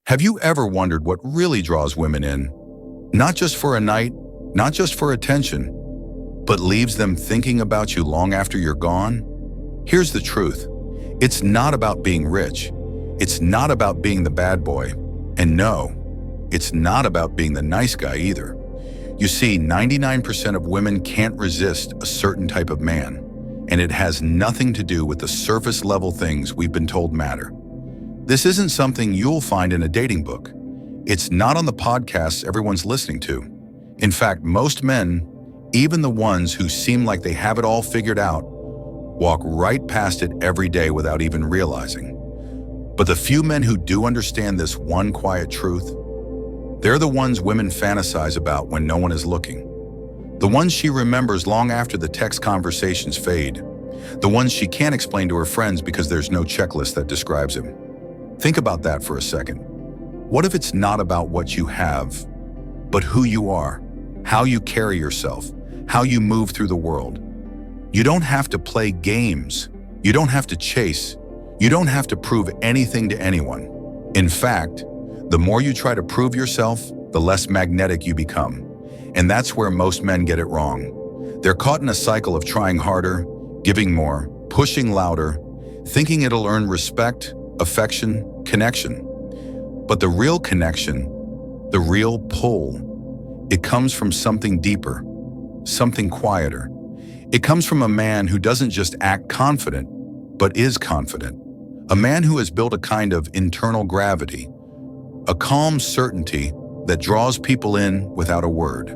Have you ever wondered what really draws women in? Not just for a night, not just for attention, but leaves them thinking about you long after you're gone? Here's the truth. It's not about being rich. It's not about being the bad boy. And no, it's not about being the nice guy either. You see, 99% of women can't resist a certain type of man, and it has nothing to do with the surface level things we've been told matter. This isn't something you'll find in a dating book. It's not on the podcasts everyone's listening to. In fact, most men, even the ones who seem like they have it all figured out, walk right past it every day without even realizing. But the few men who do understand this one quiet truth, they're the ones women fantasize about when no one is looking. The ones she remembers long after the text conversations fade. The ones she can't explain to her friends because there's no checklist that describes him. Think about that for a second. What if it's not about what you have, but who you are, how you carry yourself, how you move through the world? You don't have to play games. You don't have to chase. You don't have to prove anything to anyone. In fact, the more you try to prove yourself, the less magnetic you become. And that's where most men get it wrong. They're caught in a cycle of trying harder, giving more, pushing louder, thinking it'll earn respect, affection, connection. But the real connection, the real pull, it comes from something deeper, something quieter. It comes from a man who doesn't just act confident, but is confident. A man who has built a kind of internal gravity, a calm certainty that draws people in without a word.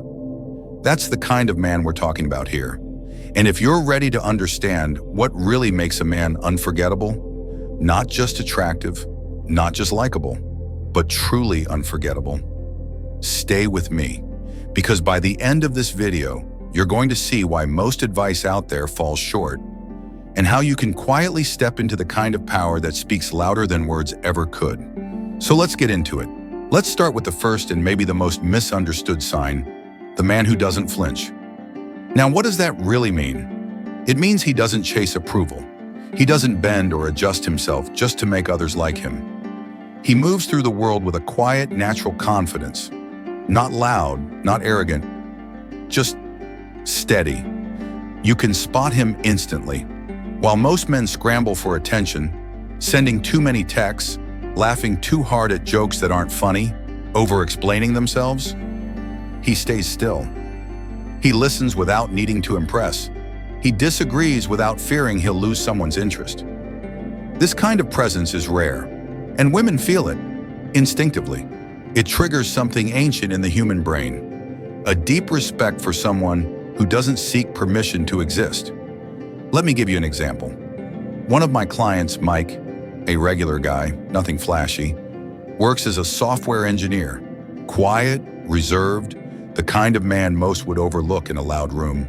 That's the kind of man we're talking about here. And if you're ready to understand what really makes a man unforgettable, not just attractive, not just likable, but truly unforgettable, stay with me. Because by the end of this video, you're going to see why most advice out there falls short, and how you can quietly step into the kind of power that speaks louder than words ever could. So let's get into it. Let's start with the first and maybe the most misunderstood sign, the man who doesn't flinch. Now, what does that really mean? It means he doesn't chase approval. He doesn't bend or adjust himself just to make others like him. He moves through the world with a quiet, natural confidence. Not loud, not arrogant, just steady. You can spot him instantly. While most men scramble for attention, sending too many texts, laughing too hard at jokes that aren't funny, over-explaining themselves, he stays still. He listens without needing to impress. He disagrees without fearing he'll lose someone's interest. This kind of presence is rare, and women feel it, instinctively. It triggers something ancient in the human brain, a deep respect for someone who doesn't seek permission to exist. Let me give you an example. One of my clients, Mike, a regular guy, nothing flashy, works as a software engineer, quiet, reserved, the kind of man most would overlook in a loud room.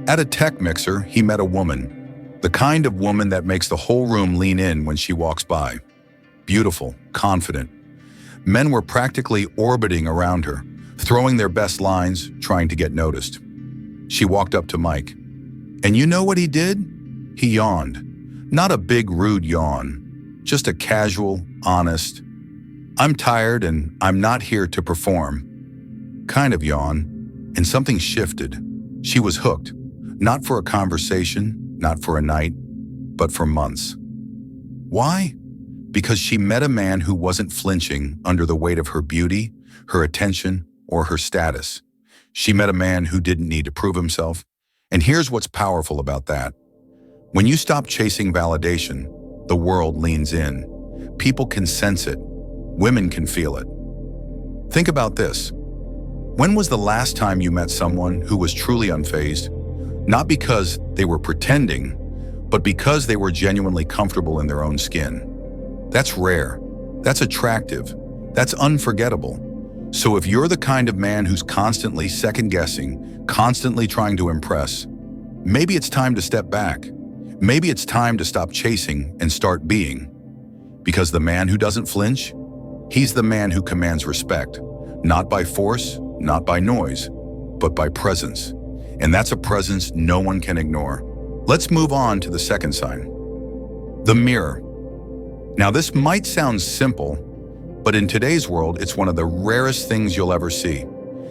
At a tech mixer, he met a woman, the kind of woman that makes the whole room lean in when she walks by. Beautiful, confident. Men were practically orbiting around her, throwing their best lines, trying to get noticed. She walked up to Mike. And you know what he did? He yawned. Not a big, rude yawn, just a casual, honest, "I'm tired and I'm not here to perform" kind of yawn, and something shifted. She was hooked, not for a conversation, not for a night, but for months. Why? Because she met a man who wasn't flinching under the weight of her beauty, her attention, or her status. She met a man who didn't need to prove himself. And here's what's powerful about that. When you stop chasing validation, the world leans in. People can sense it. Women can feel it. Think about this. When was the last time you met someone who was truly unfazed? Not because they were pretending, but because they were genuinely comfortable in their own skin. That's rare. That's attractive. That's unforgettable. So if you're the kind of man who's constantly second-guessing, constantly trying to impress, maybe it's time to step back. Maybe it's time to stop chasing and start being. Because the man who doesn't flinch, he's the man who commands respect, not by force, not by noise, but by presence. And that's a presence no one can ignore. Let's move on to the second sign. The mirror. Now this might sound simple, But in today's world, it's one of the rarest things you'll ever see.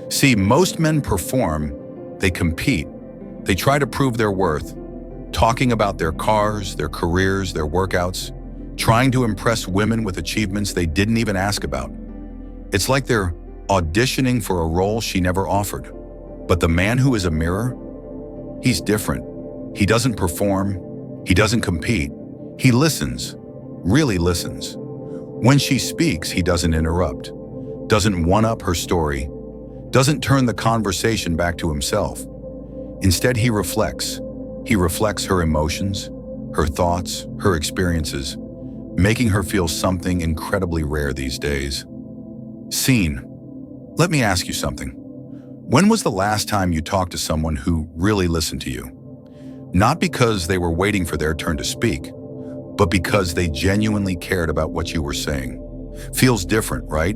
See, most men perform, they compete, they try to prove their worth, talking about their cars, their careers, their workouts, trying to impress women with achievements they didn't even ask about. It's like they're auditioning for a role she never offered. But the man who is a mirror, he's different. He doesn't perform, he doesn't compete, he listens, really listens. When she speaks, he doesn't interrupt, doesn't one-up her story, doesn't turn the conversation back to himself. Instead, he reflects. He reflects her emotions, her thoughts, her experiences, making her feel something incredibly rare these days. Seen. Let me ask you something. When was the last time you talked to someone who really listened to you? Not because they were waiting for their turn to speak, but because they genuinely cared about what you were saying. Feels different, right?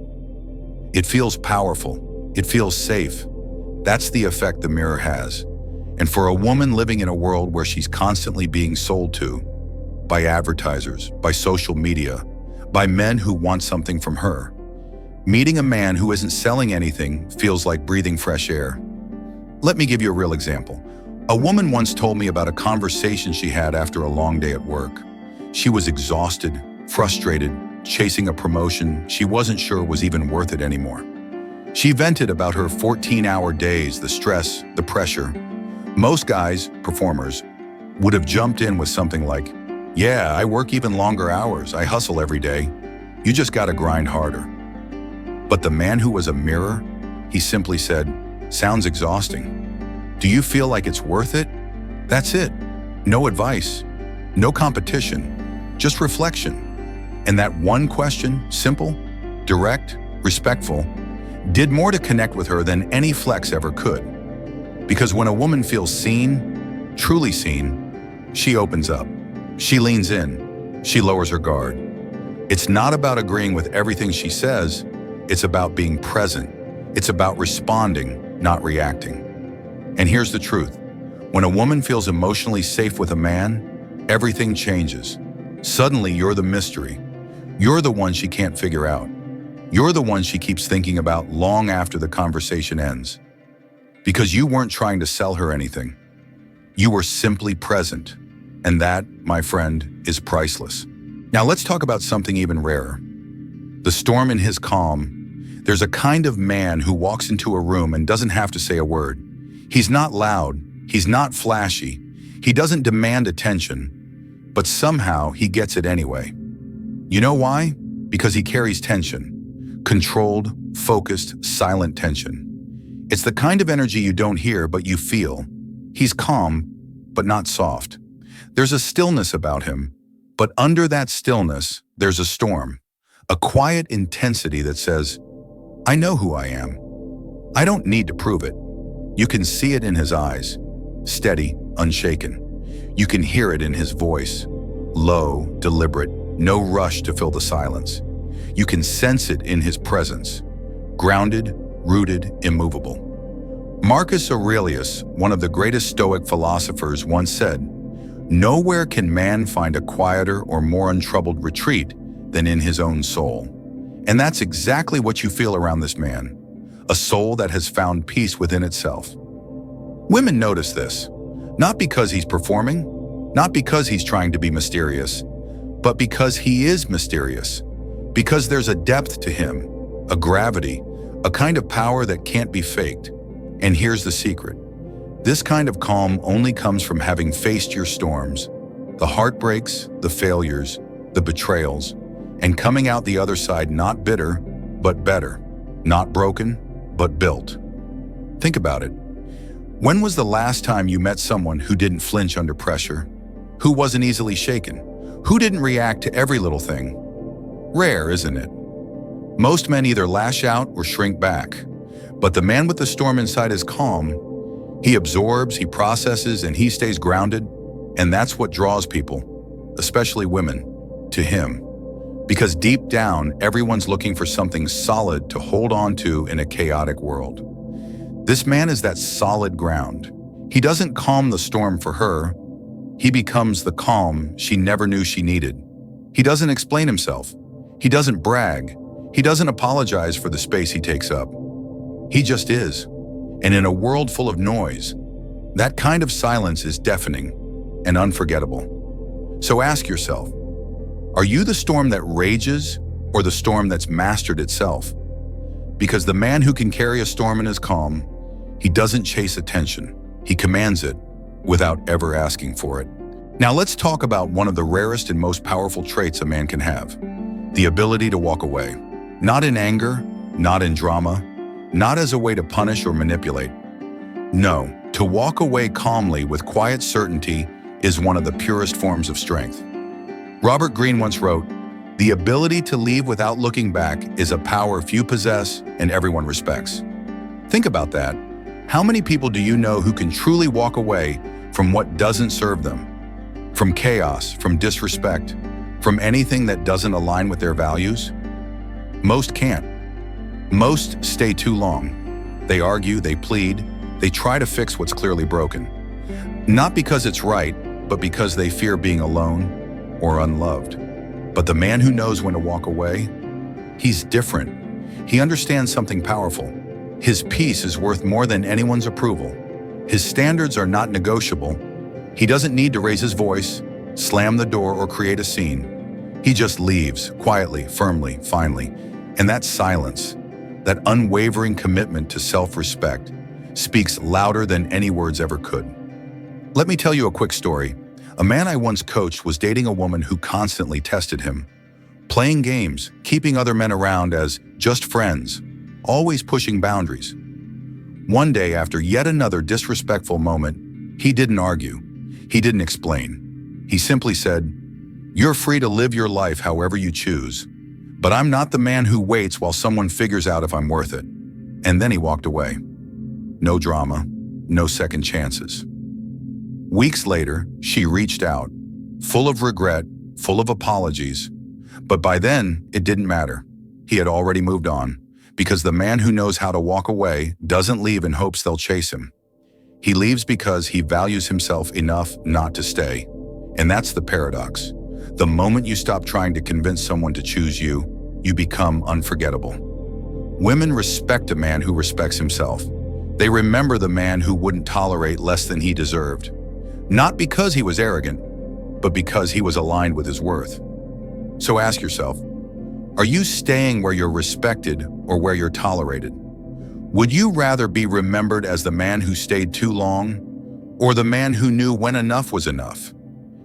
It feels powerful. It feels safe. That's the effect the mirror has. And for a woman living in a world where she's constantly being sold to, by advertisers, by social media, by men who want something from her, meeting a man who isn't selling anything feels like breathing fresh air. Let me give you a real example. A woman once told me about a conversation she had after a long day at work. She was exhausted, frustrated, chasing a promotion she wasn't sure was even worth it anymore. She vented about her 14-hour days, the stress, the pressure. Most guys, performers, would have jumped in with something like, "Yeah, I work even longer hours, I hustle every day. You just gotta grind harder." But the man who was a mirror, he simply said, "Sounds exhausting. Do you feel like it's worth it?" That's it. No advice, no competition, just reflection. And that one question, simple, direct, respectful, did more to connect with her than any flex ever could. Because when a woman feels seen, truly seen, she opens up. She leans in. She lowers her guard. It's not about agreeing with everything she says. It's about being present. It's about responding, not reacting. And here's the truth. When a woman feels emotionally safe with a man, everything changes. Suddenly, you're the mystery. You're the one she can't figure out. You're the one she keeps thinking about long after the conversation ends. Because you weren't trying to sell her anything. You were simply present. And that, my friend, is priceless. Now let's talk about something even rarer. The storm in his calm. There's a kind of man who walks into a room and doesn't have to say a word. He's not loud. He's not flashy. He doesn't demand attention. But somehow he gets it anyway. You know why? Because he carries tension. Controlled, focused, silent tension. It's the kind of energy you don't hear, but you feel. He's calm, but not soft. There's a stillness about him, but under that stillness, there's a storm. A quiet intensity that says, "I know who I am. I don't need to prove it." You can see it in his eyes, steady, unshaken. You can hear it in his voice, low, deliberate, no rush to fill the silence. You can sense it in his presence, grounded, rooted, immovable. Marcus Aurelius, one of the greatest Stoic philosophers, once said, "Nowhere can man find a quieter or more untroubled retreat than in his own soul." And that's exactly what you feel around this man, a soul that has found peace within itself. Women notice this, not because he's performing, not because he's trying to be mysterious, but because he is mysterious, because there's a depth to him, a gravity, a kind of power that can't be faked. And here's the secret. This kind of calm only comes from having faced your storms, the heartbreaks, the failures, the betrayals, and coming out the other side not bitter, but better, not broken, but built. Think about it. When was the last time you met someone who didn't flinch under pressure, who wasn't easily shaken, who didn't react to every little thing? Rare, isn't it? Most men either lash out or shrink back. But the man with the storm inside is calm. He absorbs, he processes, and he stays grounded. And that's what draws people, especially women, to him. Because deep down, everyone's looking for something solid to hold on to in a chaotic world. This man is that solid ground. He doesn't calm the storm for her. He becomes the calm she never knew she needed. He doesn't explain himself. He doesn't brag. He doesn't apologize for the space he takes up. He just is. And in a world full of noise, that kind of silence is deafening and unforgettable. So ask yourself, are you the storm that rages or the storm that's mastered itself? Because the man who can carry a storm in his calm, he doesn't chase attention. He commands it without ever asking for it. Now let's talk about one of the rarest and most powerful traits a man can have: the ability to walk away. Not in anger, not in drama, not as a way to punish or manipulate. No, to walk away calmly with quiet certainty is one of the purest forms of strength. Robert Greene once wrote, "The ability to leave without looking back is a power few possess and everyone respects." Think about that. How many people do you know who can truly walk away from what doesn't serve them? From chaos, from disrespect, from anything that doesn't align with their values? Most can't. Most stay too long. They argue, they plead, they try to fix what's clearly broken. Not because it's right, but because they fear being alone or unloved. But the man who knows when to walk away, he's different. He understands something powerful. His peace is worth more than anyone's approval. His standards are not negotiable. He doesn't need to raise his voice, slam the door, or create a scene. He just leaves, quietly, firmly, finally. And that silence, that unwavering commitment to self-respect, speaks louder than any words ever could. Let me tell you a quick story. A man I once coached was dating a woman who constantly tested him. Playing games, keeping other men around as just friends, always pushing boundaries. One day, after yet another disrespectful moment, he didn't argue. He didn't explain. He simply said, "You're free to live your life however you choose, but I'm not the man who waits while someone figures out if I'm worth it." And then he walked away. No drama, no second chances. Weeks later, she reached out, full of regret, full of apologies. But by then, it didn't matter. He had already moved on, because the man who knows how to walk away doesn't leave in hopes they'll chase him. He leaves because he values himself enough not to stay. And that's the paradox. The moment you stop trying to convince someone to choose you, you become unforgettable. Women respect a man who respects himself. They remember the man who wouldn't tolerate less than he deserved. Not because he was arrogant, but because he was aligned with his worth. So ask yourself, are you staying where you're respected or where you're tolerated? Would you rather be remembered as the man who stayed too long, or the man who knew when enough was enough?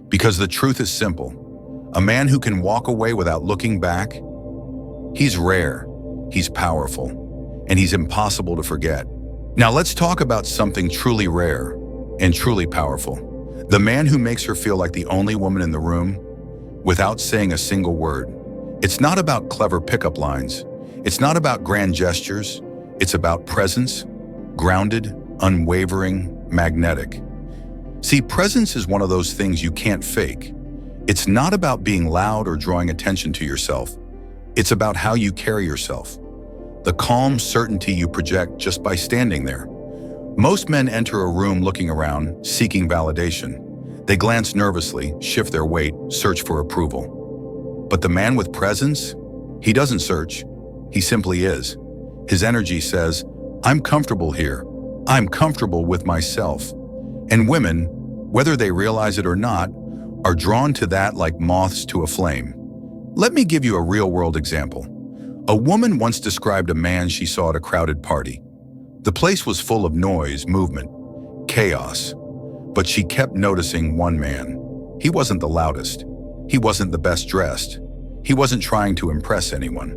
Because the truth is simple. A man who can walk away without looking back, he's rare, he's powerful, and he's impossible to forget. Now let's talk about something truly rare and truly powerful. The man who makes her feel like the only woman in the room without saying a single word. It's not about clever pickup lines. It's not about grand gestures. It's about presence, grounded, unwavering, magnetic. See, presence is one of those things you can't fake. It's not about being loud or drawing attention to yourself. It's about how you carry yourself. The calm certainty you project just by standing there. Most men enter a room looking around, seeking validation. They glance nervously, shift their weight, search for approval. But the man with presence, he doesn't search. He simply is. His energy says, "I'm comfortable here. I'm comfortable with myself." And women, whether they realize it or not, are drawn to that like moths to a flame. Let me give you a real-world example. A woman once described a man she saw at a crowded party. The place was full of noise, movement, chaos. But she kept noticing one man. He wasn't the loudest. He wasn't the best dressed. He wasn't trying to impress anyone.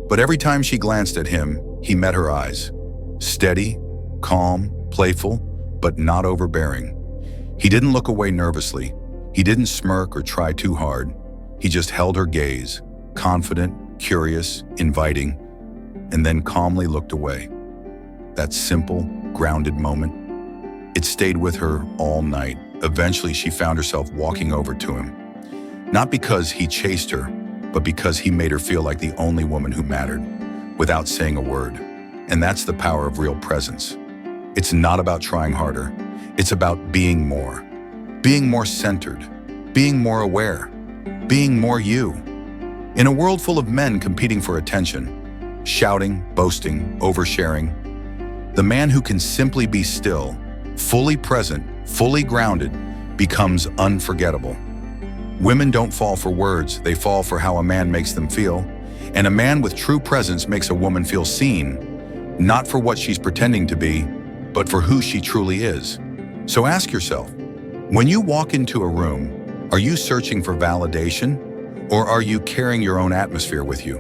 But every time she glanced at him, he met her eyes. Steady, calm, playful, but not overbearing. He didn't look away nervously. He didn't smirk or try too hard. He just held her gaze, confident, curious, inviting, and then calmly looked away. That simple, grounded moment, it stayed with her all night. Eventually, she found herself walking over to him. Not because he chased her, but because he made her feel like the only woman who mattered, without saying a word. And that's the power of real presence. It's not about trying harder. It's about being more centered, being more aware, being more you. In a world full of men competing for attention, shouting, boasting, oversharing, the man who can simply be still, fully present, fully grounded, becomes unforgettable. Women don't fall for words, they fall for how a man makes them feel. And a man with true presence makes a woman feel seen, not for what she's pretending to be, but for who she truly is. So ask yourself, when you walk into a room, are you searching for validation, or are you carrying your own atmosphere with you?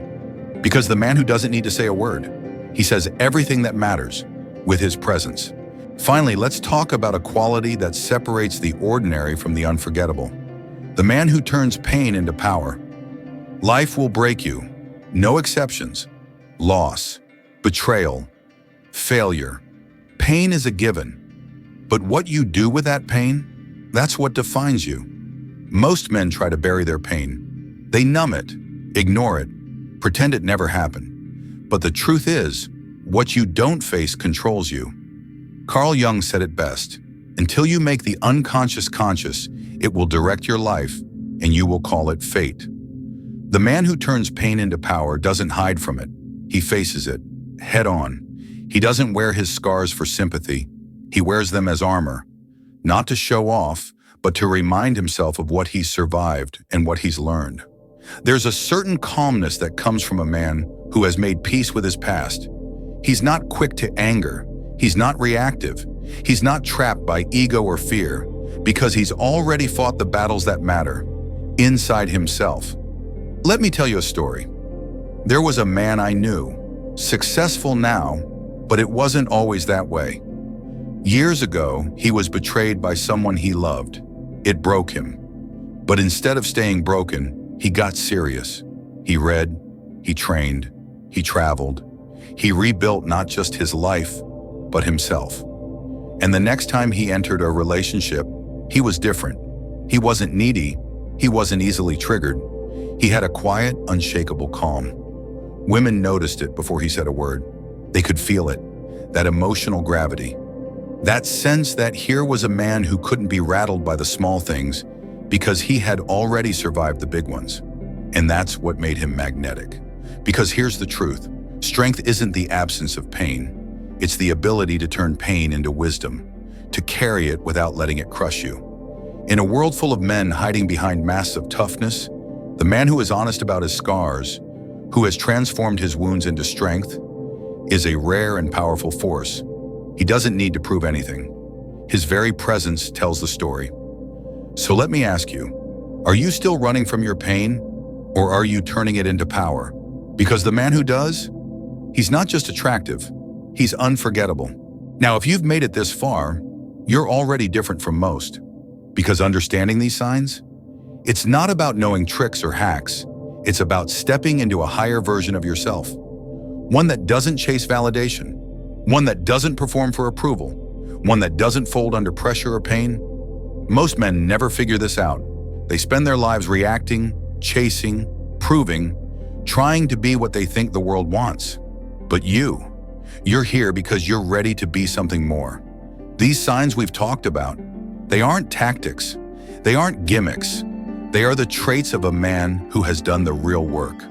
Because the man who doesn't need to say a word, he says everything that matters with his presence. Finally, let's talk about a quality that separates the ordinary from the unforgettable. The man who turns pain into power. Life will break you, no exceptions. Loss, betrayal, failure. Pain is a given. But what you do with that pain, that's what defines you. Most men try to bury their pain. They numb it, ignore it, pretend it never happened. But the truth is, what you don't face controls you. Carl Jung said it best, until you make the unconscious conscious, it will direct your life, and you will call it fate. The man who turns pain into power doesn't hide from it. He faces it, head on. He doesn't wear his scars for sympathy. He wears them as armor, not to show off, but to remind himself of what he's survived and what he's learned. There's a certain calmness that comes from a man who has made peace with his past. He's not quick to anger. He's not reactive. He's not trapped by ego or fear, because he's already fought the battles that matter, inside himself. Let me tell you a story. There was a man I knew, successful now, but it wasn't always that way. Years ago, he was betrayed by someone he loved. It broke him. But instead of staying broken, he got serious. He read, he trained, he traveled. He rebuilt not just his life, but himself. And the next time he entered a relationship, he was different. He wasn't needy. He wasn't easily triggered. He had a quiet, unshakable calm. Women noticed it before he said a word. They could feel it, that emotional gravity. That sense that here was a man who couldn't be rattled by the small things because he had already survived the big ones. And that's what made him magnetic. Because here's the truth. Strength isn't the absence of pain. It's the ability to turn pain into wisdom, to carry it without letting it crush you. In a world full of men hiding behind masks of toughness, the man who is honest about his scars, who has transformed his wounds into strength, is a rare and powerful force. He doesn't need to prove anything. His very presence tells the story. So let me ask you, are you still running from your pain, or are you turning it into power? Because the man who does, he's not just attractive, he's unforgettable. Now, if you've made it this far, you're already different from most. Because understanding these signs, it's not about knowing tricks or hacks. It's about stepping into a higher version of yourself. One that doesn't chase validation. One that doesn't perform for approval. One that doesn't fold under pressure or pain. Most men never figure this out. They spend their lives reacting, chasing, proving, trying to be what they think the world wants. But you're here because you're ready to be something more. These signs we've talked about, they aren't tactics. They aren't gimmicks. They are the traits of a man who has done the real work,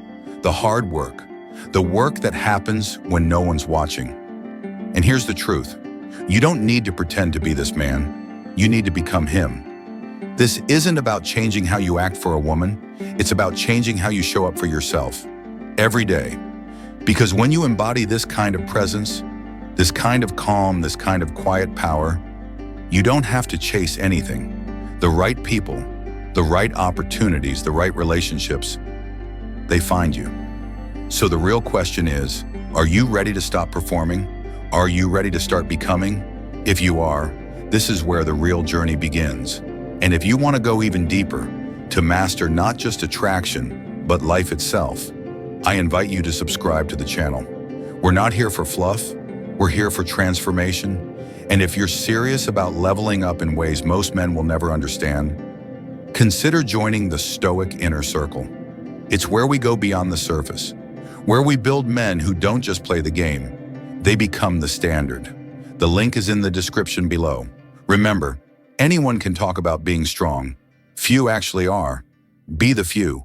the hard work, the work that happens when no one's watching. And here's the truth. You don't need to pretend to be this man. You need to become him. This isn't about changing how you act for a woman. It's about changing how you show up for yourself every day. Because when you embody this kind of presence, this kind of calm, this kind of quiet power, you don't have to chase anything. The right people, the right opportunities, the right relationships, they find you. So the real question is, are you ready to stop performing? Are you ready to start becoming? If you are, this is where the real journey begins. And if you want to go even deeper, to master not just attraction, but life itself, I invite you to subscribe to the channel. We're not here for fluff, we're here for transformation. And if you're serious about leveling up in ways most men will never understand, consider joining the Stoic Inner Circle. It's where we go beyond the surface, where we build men who don't just play the game, they become the standard. The link is in the description below. Remember, anyone can talk about being strong. Few actually are. Be the few.